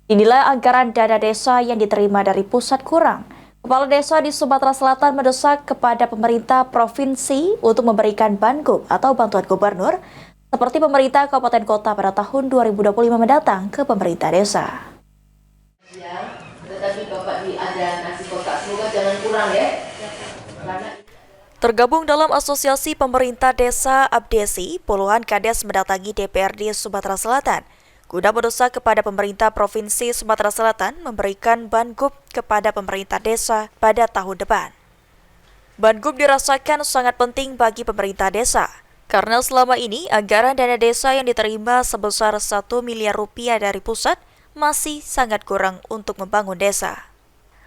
Inilah anggaran dana desa yang diterima dari pusat kurang. Kepala desa di Sumatera Selatan mendesak kepada pemerintah provinsi untuk memberikan bantuan atau bantuan gubernur seperti pemerintah kabupaten kota pada tahun 2025 mendatang ke pemerintah desa. Ya, tetapi Bapak ada nasi kotak, semoga jangan kurang ya. Tergabung dalam Asosiasi Pemerintah Desa Abdesi, puluhan kades mendatangi DPRD Sumatera Selatan guna mendesak kepada pemerintah Provinsi Sumatera Selatan memberikan Banggup kepada pemerintah desa pada tahun depan. Banggup dirasakan sangat penting bagi pemerintah desa, karena selama ini anggaran dana desa yang diterima sebesar 1 miliar rupiah dari pusat masih sangat kurang untuk membangun desa.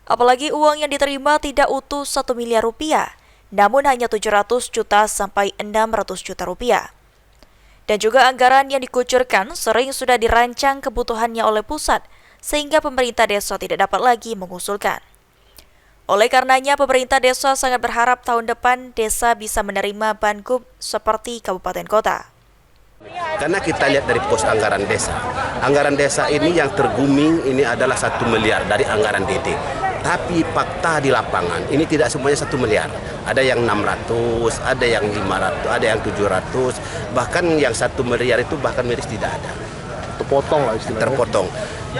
Apalagi uang yang diterima tidak utuh 1 miliar rupiah, namun hanya 700 juta sampai 600 juta rupiah. Dan juga anggaran yang dikucurkan sering sudah dirancang kebutuhannya oleh pusat, sehingga pemerintah desa tidak dapat lagi mengusulkan. Oleh karenanya, pemerintah desa sangat berharap tahun depan desa bisa menerima Banggup seperti kabupaten kota. Karena kita lihat dari pos anggaran desa ini yang terguming ini adalah 1 miliar dari anggaran DD. Tapi fakta di lapangan ini tidak semuanya 1 miliar. Ada yang 600, ada yang 500, ada yang 700, bahkan yang 1 miliar itu bahkan miris tidak ada. Terpotong lah istilahnya. Terpotong.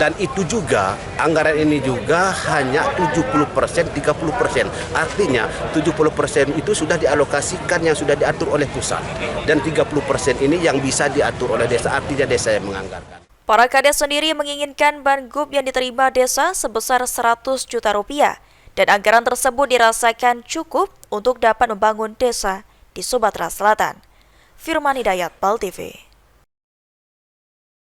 Dan itu juga, anggaran ini juga hanya 70%, 30%. Artinya 70% itu sudah dialokasikan yang sudah diatur oleh pusat. Dan 30% ini yang bisa diatur oleh desa, artinya desa yang menganggarkan. Para kades sendiri menginginkan Banggup yang diterima desa sebesar 100 juta rupiah dan anggaran tersebut dirasakan cukup untuk dapat membangun desa di Sumatera Selatan. Firman Hidayat, PAL TV.